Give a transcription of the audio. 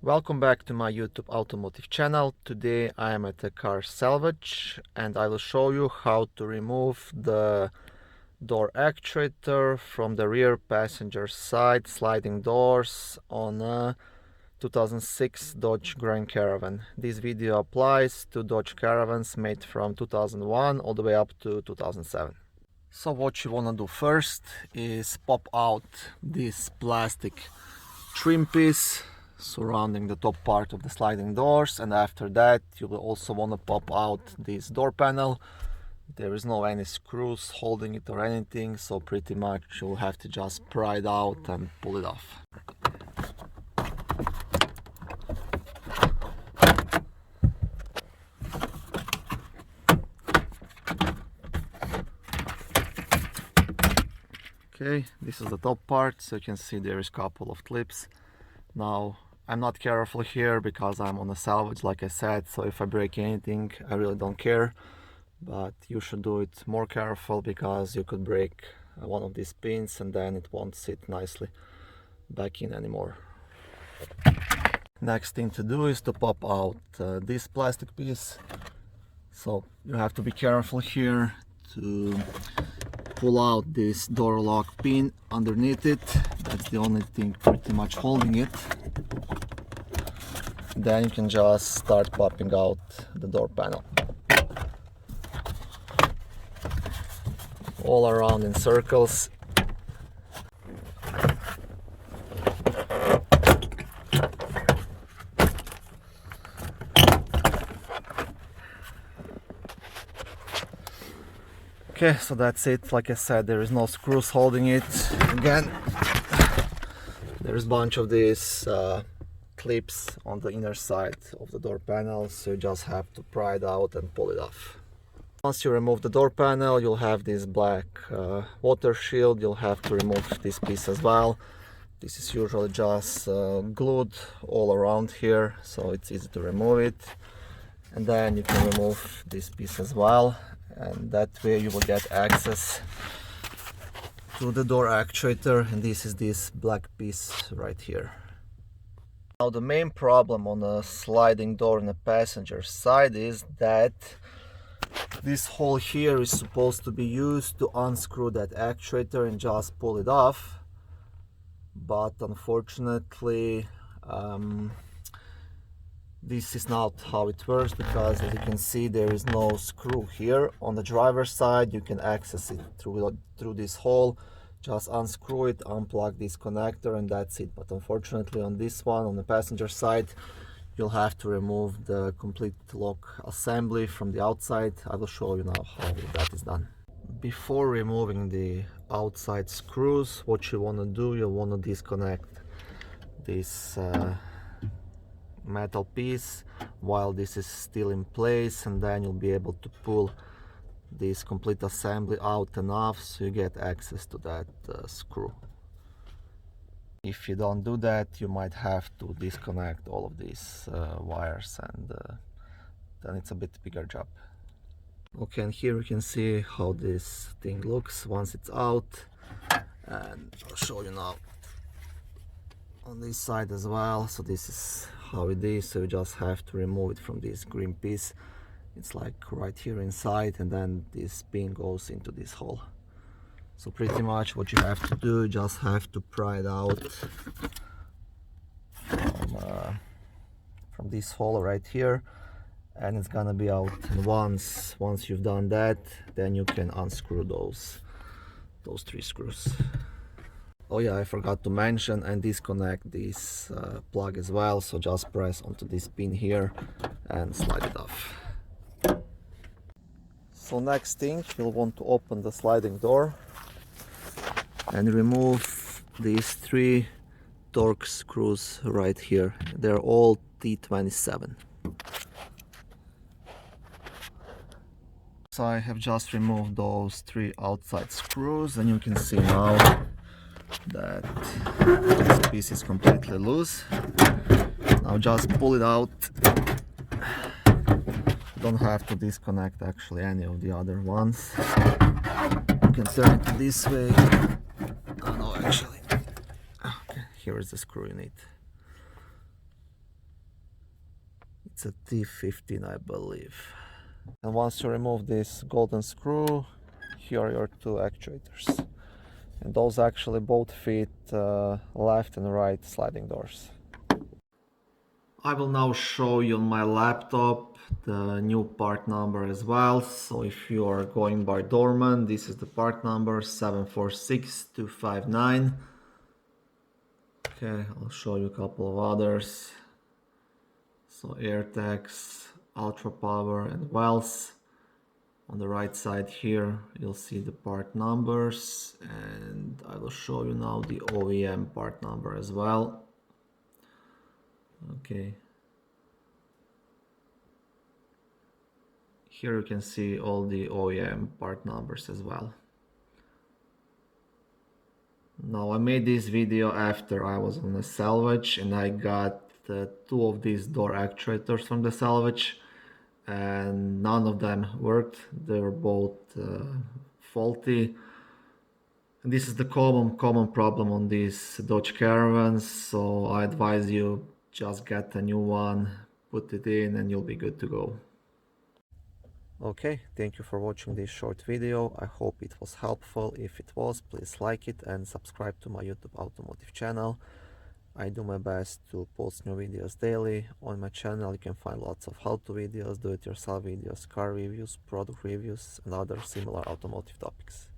Welcome back to my YouTube automotive channel. Today I am at a car salvage and I will show you how to remove the door actuator from the rear passenger side sliding doors on a 2006 Dodge Grand Caravan. This video applies to Dodge Caravans made from 2001 all the way up to 2007. So what you want to do first is pop out this plastic trim piece surrounding the top part of the sliding doors, and after that you will also want to pop out this door panel. There is no any screws holding it or anything, so pretty much you'll have to just pry it out and pull it off. Okay, this is the top part, so you can see there is a couple of clips. Now I'm not careful here because I'm on a salvage, like I said, so if I break anything I really don't care, but you should do it more careful because you could break one of these pins and then it won't sit nicely back in anymore. Next thing to do is to pop out this plastic piece. So you have to be careful here to pull out this door lock pin underneath it. That's the only thing pretty much holding it. Then you can just start popping out the door panel all around in circles. Okay, so that's it. Like I said, there is no screws holding it. Again, there's a bunch of these clips on the inner side of the door panel, so you just have to pry it out and pull it off. Once you remove the door panel, you'll have this black water shield. You'll have to remove this piece as well. This is usually just glued all around here, so it's easy to remove it. And then you can remove this piece as well, and that way you will get access to the door actuator, and this is this black piece right here. Now the main problem on a sliding door on the passenger side is that this hole here is supposed to be used to unscrew that actuator and just pull it off, but unfortunately this is not how it works, because as you can see there is no screw here. On the driver's side you can access it through this hole. Just unscrew it, unplug this connector, and that's it. But unfortunately on this one, on the passenger side, you'll have to remove the complete lock assembly from the outside. I will show you now how that is done. Before removing the outside screws, what you want to do, you want to disconnect this metal piece while this is still in place, and then you'll be able to pull this complete assembly out and off, so you get access to that screw. If you don't do that, you might have to disconnect all of these wires, and then it's a bit bigger job. Okay, and here you can see how this thing looks once it's out, and I'll show you now on this side as well. So this is how it is. So you just have to remove it from this green piece. It's like right here inside, and then this pin goes into this hole. So pretty much what you have to do, you just have to pry it out from this hole right here, and it's gonna be out. And once you've done that, then you can unscrew those three screws. Oh yeah, I forgot to mention and disconnect this plug as well. So just press onto this pin here and slide it off. So next thing, you'll want to open the sliding door and remove these three torx screws right here. They're all T27. So I have just removed those three outside screws, and you can see now that this piece is completely loose. Now just pull it out. Don't have to disconnect actually any of the other ones. You can turn it this way. Oh no, actually, okay, here is the screw you need. It's a T15, I believe. And once you remove this golden screw, here are your two actuators. And those actually both fit left and right sliding doors. I will now show you on my laptop the new part number as well. So if you are going by Dorman, this is the part number 746259. Okay, I'll show you a couple of others. So AirTags, Ultra Power and Wells. On the right side here, you'll see the part numbers, and I will show you now the OEM part number as well. Okay. Here you can see all the OEM part numbers as well. Now I made this video after I was on the salvage, and I got two of these door actuators from the salvage, and none of them worked. They were both faulty. And this is the common problem on these Dodge Caravans, so I advise you just get a new one, put it in, and you'll be good to go. Okay, thank you for watching this short video. I hope it was helpful. If it was, please like it and subscribe to my YouTube automotive channel. I do my best to post new videos daily. On my channel you can find lots of how-to videos, do-it-yourself videos, car reviews, product reviews and other similar automotive topics.